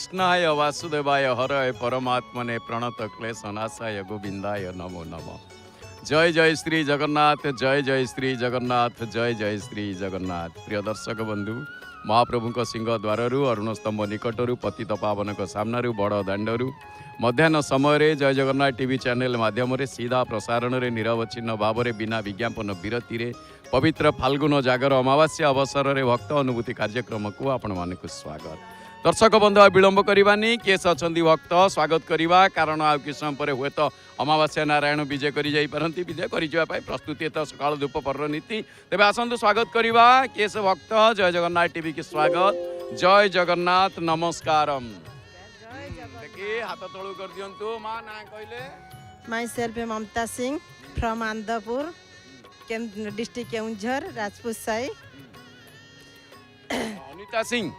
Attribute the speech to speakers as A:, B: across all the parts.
A: कृष्णाय वासुदेवाय हरय परमात्मने प्रणत क्लेशनाशाय गोविंदाय नमो नमः। जय जय श्री जगन्नाथ, जय जय श्री जगन्नाथ, जय जय श्री जगन्नाथ। प्रिय दर्शक बंधु, महाप्रभु सिंह द्वार अरुणस्तंभ निकटर पतित पावन सामना बड़ दाण्डु मध्याह्न समय जय जगन्नाथ टीवी चैनल माध्यम सीधा प्रसारण में निरवच्छिन्न भाव में बिना विज्ञापन विरति पवित्र फाल्गुन जागर अमावास्या अवसर में भक्त अनुभूति कार्यक्रम को आपण मानक स्वागत। दर्शक बंधु विलंब करवानी केस अच्छा भक्त स्वागत करवा कारण आ कि समय पर हुए तो अमावास्या नारायण विजय कर विजय कर प्रस्तुति तो सकाल धूप पर नीति तेज आसतु स्वागत करवा केस भक्त जय जगन्नाथ टीवी की स्वागत। जय जगन्नाथ नमस्कार। देखिए हाथ तलू कर दिंतु माँ ना कहले
B: myself Mamata Singh from Andhrapur district Keonjhar Rajput Sahi.
A: Anita Singh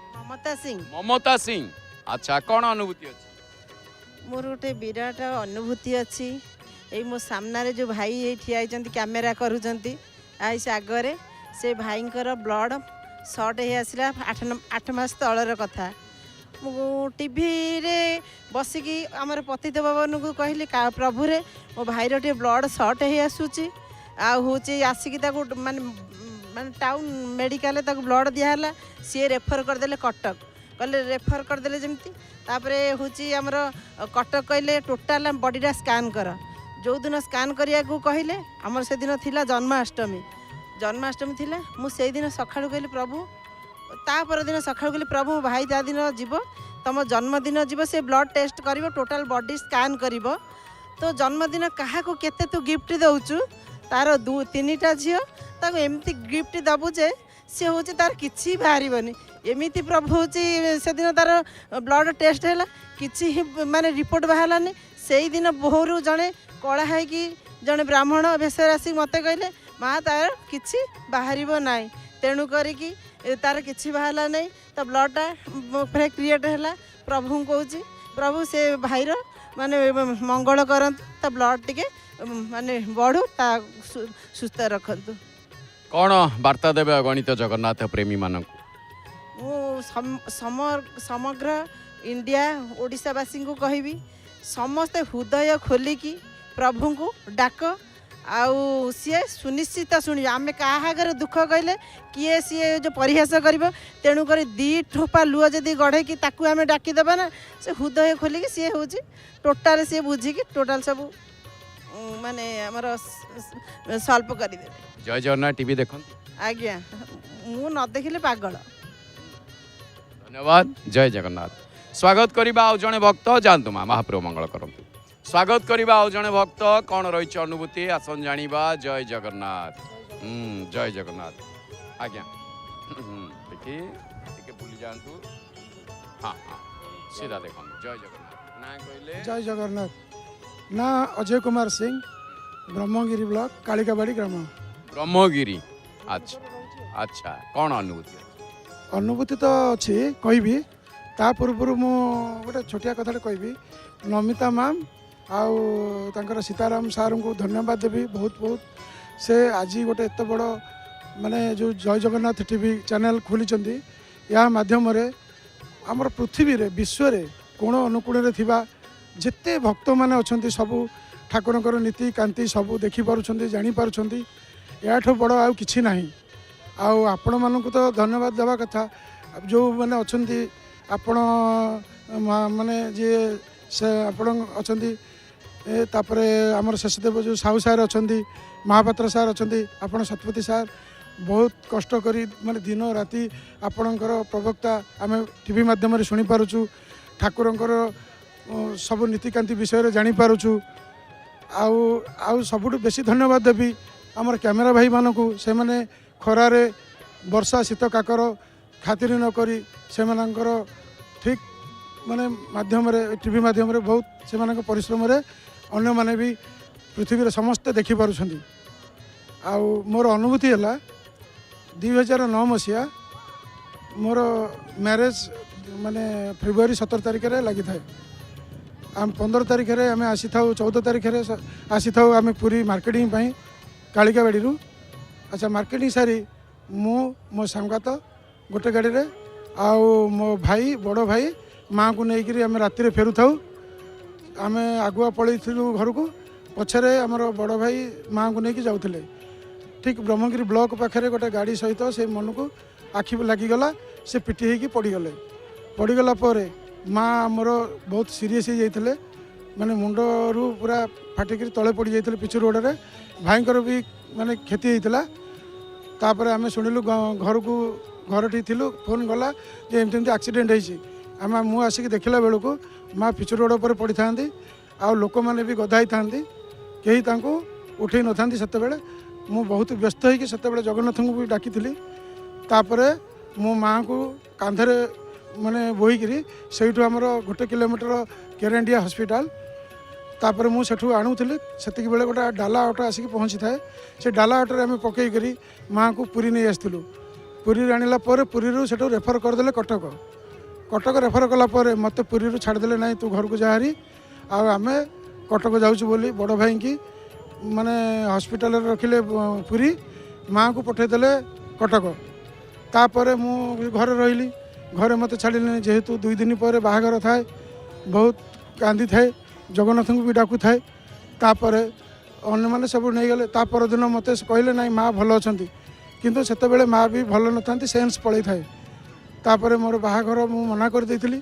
B: Mamata Singh
A: अच्छा कौन अनुभूति अच्छी?
B: मोर गोटे विराट अनुभूति अच्छी। ये मो सामने जो भाई ये ठिया कैमेरा करुँच आगरे से भाई ब्लड सर्ट हो आसला 8 मास तलर कथा टीवी रे बसिकी आमर पतित भवन को कहली प्रभु रे मो भाईर टे ब्लड सर्ट हो आसूची आसिकी माने माने टाउन मेडिकल ब्लड दिहला सी रेफर करदे कटक कहले रेफर करदे जमती तापर आमर कटक कहले टोटाल बॉडीटा स्कान कर जो दिन स्कान करिया को कहले आमर से दिन थिला जन्माष्टमी थिला मुझे दिन सकाळु कहली प्रभु तापर दिन सकाळु कहली प्रभु भाई ता दिन जीव तुम जन्मदिन जीव से ब्लड टेस्ट कर टोटाल बॉडी स्कान कर तो जन्मदिन क्या केते तू गिफ्ट दौचु तार 2-3टा झील ताको एमती गिफ्ट दबु जे सी हूँ तार किसी बाहर एमती प्रभु हूँ से दिन तार ब्लड टेस्ट है कि माने रिपोर्ट बाहरलानी से दिन बोहरु जड़े कला है कि जड़े ब्राह्मण भेष आसिक मत कहले माँ तार किसी बाहर ना तेणु करी तार किसी बाहरला नहीं तो ब्लडटा फिर क्रिएट है प्रभु कहूँ प्रभु से भाईर माने मंगल करंतु तो ब्लड टिके माने बढ़ू ता सुस्थ रखंतु।
A: कौन वार्ता देवे गणित जगन्नाथ प्रेमी मानक?
B: समग्र इंडिया ओडिशावासी को कहबी समस्ते हृदय खोलिकी प्रभु को डाक आउ सी सुनिश्चित शुणी आम क्या दुख कहले किए सी जो परिहास कर तेणुक 2 ठोपा लुह जदि गढ़े कि आम डाकीदेवा ना से हृदय खोलिकी सी हूँ टोटाल सी बुझिकी टोटाल सब माने आमर सल्व कर
A: जय जगन्नाथ टीवी देख
B: आज्ञा मु न देखिले पागल।
A: धन्यवाद। जय जगन्नाथ। स्वागत करवा आउ जड़े भक्त जातु माँ महाप्रभु मंगल करंतु। स्वागत करवा आउ जड़े भक्त कौन रही अनुभूति आसन जानिबा। जय जगन्नाथ। जय जगन्नाथ आज्ञा देखिए टिके बुली जातु। हाँ हाँ सीधा देख जय जगन्नाथ ना कहले
C: जय जगन्नाथ ना अजय कुमार सिंह ब्रह्मगिरी ब्लॉक कालिकाबाड़ी ग्राम
A: ब्रह्मगिरी। अच्छा अच्छा कौन अनुभूति?
C: अनुभूति तो अच्छी कहबी ता पूर्व मु गोटे छोटिया कथा कहबी नमिता मैम आउ तांकर सीताराम सार को धन्यवाद देवी बहुत बहुत से आज गोटे एत बड़ माने जो जय जगन्नाथ टीवी चैनल खोली या माध्यम आमर पृथ्वी रे विश्व रे कोण अनुकूल थिबा जिते भक्त माने अछंती सबु ठाकुरଙ୍କର नीति कांति सबु देखि पारुछंती जानि पारुछंती याठो बड़ आउ किछि नाही। आउ आपण मानकु तो धन्यवाद देवा कथा जो माने अछंती आपण माने जे से आपण अछंती तापरे हमर शशदेव जो साहू सार अछंती महापात्र सार अछंती आपण सतपति सार बहुत कष्ट करी माने दिन राति आपणकर प्रवक्ता आमे टीवी माध्यम रे सुनि पारुछु ठाकुरଙ୍କର सब नीतिकांति विषय रे जानि पारुछु। आउ सबुठ बेसी धन्यवाद देवी आमर कैमेरा भाई मानकु से माने खरारे वर्षा शीत काकर खातिर न करी से मानकर ठीक माने माध्यम रे टीवी माध्यम रे बहुत से मानक परिश्रम रे अन्य माने भी पृथ्वी रे समस्त देखि पारुछंती। आउ मोर अनुभूति हला 2009 मसिया मोर मैरेज माने फेब्रुआरी 17 तारिख रे लगी थाए। आम 15 तारिख रे आमे आसी थाउ 14 तारिख रे आसी थाउ आमे पूरी मार्केटिंग पई कालिकाबाड़ी रु। अच्छा मार्केटिंग सारी मो संगात गोटे गाड़ी रे आउ मो भाई बड़ भाई माँ को लेकर आम राति फेरु था आम आगुआ पलैलु घर को पछरे आमर बड़ भाई माँ को लेकिन जाऊे ठीक ब्रह्मगिरी ब्लॉक पाखे गोटे गाड़ी सहित से मन को आखि लगिगला से पिटी होगी पड़गले पड़गला माँ आमर बहुत सीरीयस हो जाते माने मुंडरू पूरा फाटिक तले पड़ जाते पिछु रोड रे भाईंकर भी माने क्षति होता तापर आम शुणिलु घर को घरटी थिलु फोन गला जे एमती एमती एक्सीडेंट होती आम मु आसिक देखला बेलू को माँ पिछु रोड पर पड़ी था आउ लोक मैंने भी गधाई था कहीं उठे न था मु बहुत व्यस्त होगी से जगन्नाथ को भी डाकी तापर मो माँ को कांधरे माने बोईकरी से आमर 1 किलोमीटर केरेंडिया हॉस्पिटल तापर मुझे आणुली से बेले गोटे डाला ऑटो आसिक पहुँची थाए से डाला ऑटो आम पकईकरी माँ को पुरी नहीं आसलु पुरी आणला पुरी से रेफर करदे कटक कटक रेफर कलापर मत पुरी छाड़दे ना तू घर को जाहारी आम कटक जाऊँ बोली बड़ भाई की माने हॉस्पिटल रखिले पुरी माँ को पठेदेले कटक तापर मु घर रही घरे मत छाड़िले जेहेतु 2 दिन पर बाहागर थाए बहुत कांदी थाए जगन्नाथ को भी डाकू थाए तापर अन्य मैंने सब नहीं गले ता परदिन मत कहले ना माँ भल अच्छा किंतु सेतेबेले माँ भी भल न था सेन्स पड़े थाए तापर मोर बाहागर मु मना कर देइथिली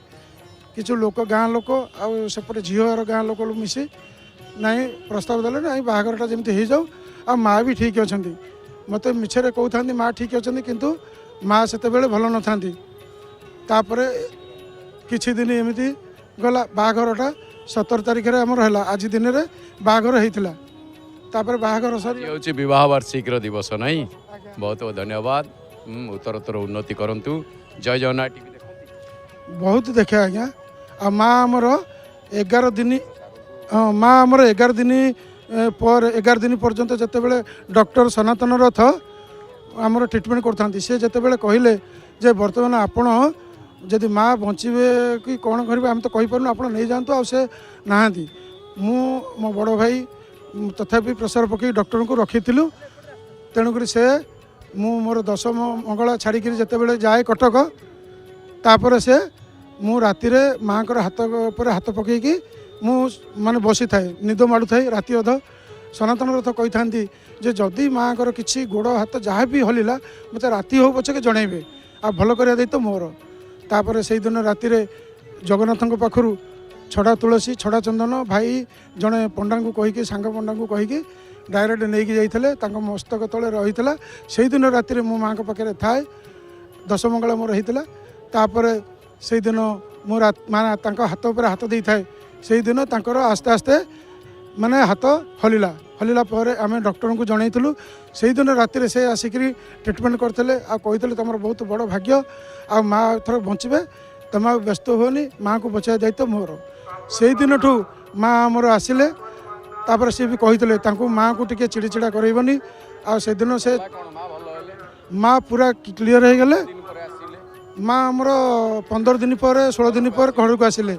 C: किछु लोक गाँ लोक आउपटे झीवर गाँ लोक मिसी नाई प्रस्ताव देले ना बाहागरटा जमी हो जाऊ आ माँ भी ठीक अच्छा मत मिछरे कहता माँ ठीक अच्छा किंतु माँ सेतेबेले भल न था तापर किछि दिन एमती गला बाहागरटा 17 तारिख रे हमर हला आज दिन रे बाहागर हेतिला तापर बाहागर सरी
A: होची विवाह वार्षिक दिवस नहीं बहुत बहुत धन्यवाद उत्तरोत्तर उन्नति करंतु जय जगन्नाथ टीवी देखो
C: बहुत देखे आज्ञा आ माँ आमर 11 दिन हाँ माँ आमर 11 दिन पर 11 दिन पर्यंत जितेबाला डॉक्टर सनातन रथ आमर ट्रिटमेंट करते सी जितेबाला कहले जे बर्तमान आपण जदि माँ बचे कि कौन करेंगे आम तो कहीपर आप नहीं जातु आ से नहांती मो बड़ भाई तथापि प्रेसर पकई डॉक्टर को रखी तेणुक से मोर 10 मंगला छाड़ी जितेबाला जाए कटक तापर से मु राति माँ हाथ पर हाथ पकईकि मु माने बसी थाए निद माड़ू थाए राति अध सनातन रथ कही था जे जदि माँ किसी गोड़ हाथ जहाँ भी हलिला मत राति हो पछे जनइबे आ भल कर दायित्व तो मोर तापर से दिन राति जगन्नाथ पाखु छड़ा तुलसी छड़ा चंदन भाई जड़े पंडा को कहीकि सांग पंडा को कहीकि डायरेक्ट नहीं जाते मस्तक तले रही से दिन राति मो माँ पाखे थाए 10 मंगला मोर होता तापर से दिन मो माँ हाथ पर हाथ दे थाए से दिन आस्ते आस्ते माने हाथ हलिला हलिला पर आम डॉक्टर को जनइलु से दिन राति से आसिक ट्रिटमेंट करते कहते तुम बहुत बड़ भाग्य आ माँ थर बचे तुम व्यस्त होनी माँ को बचाई दायित्व मोर से दिन ठू माँ आमर आसिले तापर सी भी कहते माँ को टिके चिड़चिड़ा करबनी आ से दिन से माँ पूरा क्लीयर हो गले माँ आमर 15 दिन पर 16 दिन पर घर को आसिले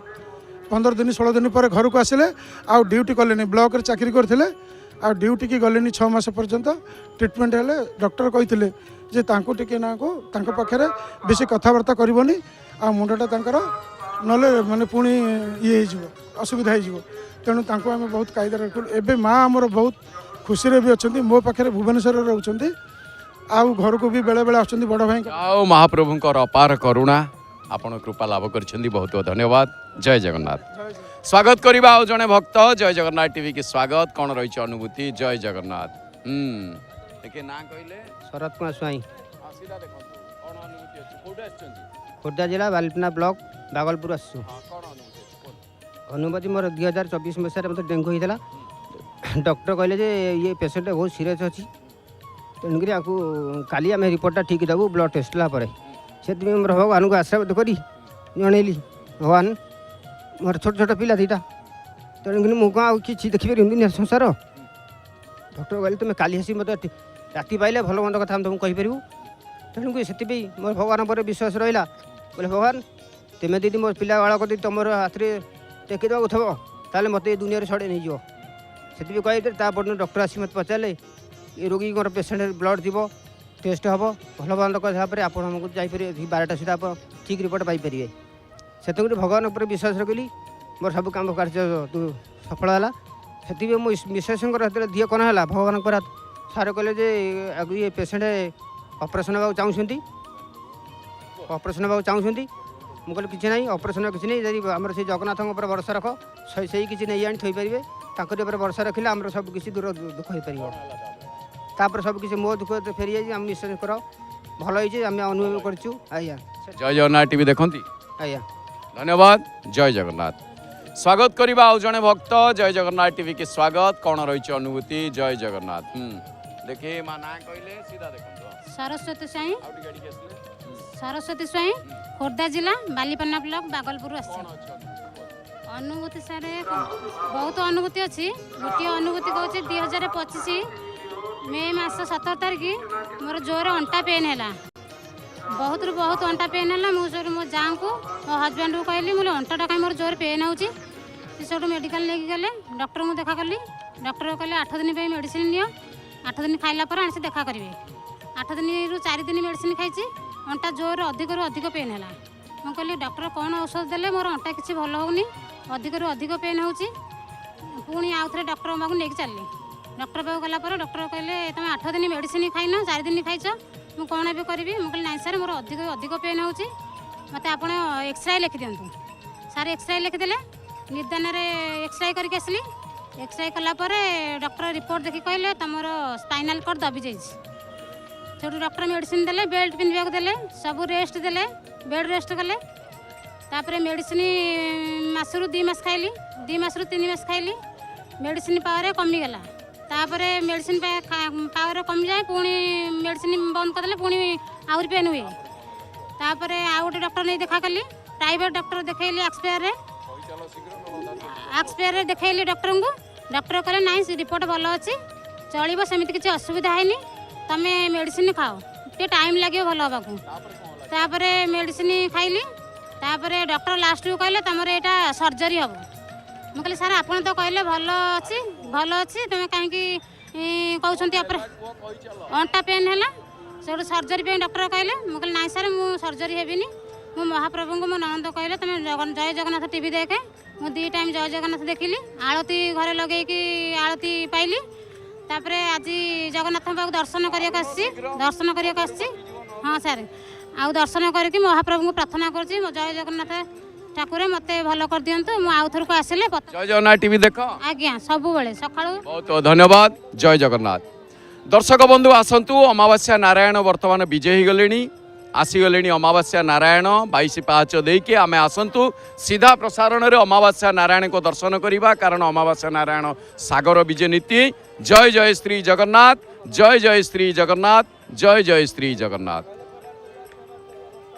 C: 15 दिन 16 दिन पर घर को आसिले आ ड्यूटी कले ब्लॉक रे चाकरी करथिले आ ड्यूटी की गले 6 मास पर्यंत ट्रिटमेंट हेले डॉक्टर कहते जे तांको टिके ना को तांको पाखरे बेसी कथबार्ता करबनी आ मुंडटा तांकर नले माने पुणी ये असुविधा हो तेणु तांको आम बहुत कायदा रखु एबे माँ आमर बहुत खुशी रे भी अच्छी मो पाखे भुवनेश्वर रोचंती आउ घर को भी बेले बेले आछंती बड़ भाई
A: आओ महाप्रभुंकर अपार करुणा आपण कृपा लाभ करछंती बहुत बहुत धन्यवाद जय जगन्नाथ स्वागत करबा आ जने भक्त जय जगन्नाथ टीवी की स्वागत कौन रही अनुभूति जय जगन्नाथ एके ना कहले
D: शरद कुमार स्वाई
A: सीधा देखंतु कौन अनुभूति अछि कोडे आछंती
D: खोर्धा जिला बालिपना ब्लॉक बागलपुर आसु
A: कौन अनुभूति
D: अनुभूति मोर 2024 मसीह मतलब डेंगू होता डॉक्टर कहले जे ये पेसेंट बहुत सीरियस अच्छी तेणुक आपको काली आम रिपोर्टा ठीक देवु ब्लड टेस्ट लापर से मोर भगवान को आशीर्वाद करी जनइली भगवान मोर छोट छोट पिला दीटा तेणुक मुझे किसी देखिपारे संसार डॉक्टर कहले तुम काली आसी मत राति पाइले भल मंद कथा तुमको कहीपर तेणुक से मोर भगवान पर विश्वास रहा बोले भगवान तुम्हें दीदी मोर पिला बाड़क दी तुम हाथ में टेक देवा थो ताले मत दुनिया छड़े नहीं जाओ से कही तापर डॉक्टर आसी मत पचारे ये रोगी पेसेंट ब्लड थी टेस्ट हम भल बंद कथा आप जापर 12टा सुधा आप ठीक रिपोर्ट पाइपर से भगवान उपर विश्वास रखिली मोर सब काम कार्य तू सफल है से मो मिसेस दिए कौन है भगवान सार कहले जे ये पेसेंट ऑपरेशन होगा चाहूँगी ऑपरेशन होगा चाहूँगी मुझे किसी ना ऑपरेशन किसी नहीं जब आम से जगन्नाथ भरोसा रख से किसी नहीं आनी थोपे ताकि भरोसा रखिले आम सब किसी दूर दुख हो पार सब किसी मो दुख फेरी जाए आम निश्चय कर भल होती आम अनुभव करूँ आज्ञा
A: जय जगन्नाथ टीवी देखती
D: आज्ञा
A: धन्यवाद जय जगन्नाथ स्वागत करवा आउ जड़े भक्त जय जगन्नाथ टीवी के स्वागत कौन रही अनुभूति जय जगन्नाथ देखिए माँ ना कहले सीधा देखो
E: सरस्वती स्वाई सरस्वती स्वाई खोर्धा जिला बालीपाना ब्लॉक बागलपुर अनुभूति सारे बहुत अनुभूति अच्छी गोटे अनुभूति कौचे 2025 मे मास 17 तारीख मोर जोर अंटा पेन है बहुत रु बहुत अंटा पेन है मुझे मो जाँ को मो हजबैंड को कहली मुझे अंटाटा कहीं मोर जोर पेन हो सब मेडिकल लेके गले डॉक्टर को देखा कली डॉक्टर कहले 8 दिन मेडिसिन नियो 8 दिन खाइला पर आनी देखा करेंगे 8 दिन रु 4 दिन मेडिसिन खाई अंटा जोर अधिक रु अधिक पेन है मुझे कहली डॉक्टर कौन औषध देले मोर अंटा किसी भल होनी अधिक रु अधिक पेन हो पुणी आउ थे डॉक्टर पाक नहीं चलि डॉक्टर पाक गलापर डॉक्टर कहले तुम 8 दिन मेडिसिन खाइन 4 दिन खाइच मुझे कौन ए करी मुझे ना सर मोर अधिक अधिक पेन हो मत आप एक्सरे लिखि दिंतु सार एक्सरे लिखिदे निदान एक्सरे करके आसली एक्सरे कलापर डॉक्टर रिपोर्ट देखिए कहले तुम स्पाइनाल कॉर्ड दबी जाइए से डॉक्टर मेडिसिन देले बेल्ट पिंधा देले सब रेस्ट देले बेड रेस्ट कले तापर मेडिसिन मासरू 2 मास खाइली 2 मासरू 3 मास खाइली मेडिसिन पावर कमीगला तापर मेडिसिन पावर कमी जाए पुणी मेडिसिन बंद करदे पुणी आउरी पेन हुए तापर आउ गोटे डॉक्टर नहीं देखा कली प्राइवेट डॉक्टर देखली एक्सपायर देखली डॉक्टर को डॉक्टर कहले ना रिपोर्ट भल अच्छी चलो सेमती किसी असुविधा है तुम मेडिसिन खाओ टे टाइम लगे भल हाँ तापर मेडिसिन खाइली तापर डॉक्टर लास्ट को कहले तुम यहाँ सर्जरी हम मुझे कहली सर आप तो कहले भल अच्छी तुम कहीं कहते अंटा पेन है से सर्जरी डॉक्टर कहले मुझे ना सर मु सर्जरी हेबिनी मो महाप्रभु को मो ननंद कहले तुम जय जगन्नाथ टीवी देखे मु 2 टाइम जय जगन्नाथ देखिली आलती घरे लगे आलती पाइली तापर आज जगन्नाथ पाक दर्शन करने हाँ सर आउ दर्शन करके महाप्रभु को प्रार्थना कर जय जगन्नाथ ठाकुर मत भल कर दिंतु मु आउ थर को आसिले
A: जय जगन्नाथ टीवी देख
E: आज्ञा सब बेले सका
A: बहुत धन्यवाद जय जगन्नाथ दर्शक बंधु आसतु अमावास्या नारायण वर्तमान विजय हो गले आसीगले अमावास्या नारायण 22 पाहाच देके आमे आसतु सीधा प्रसारण रे अमावास्या नारायण को दर्शन करिबा कारण अमावास्या नारायण सागर विजय नीति जय जय श्री जगन्नाथ जय जय श्री जगन्नाथ जय जय श्री जगन्नाथ।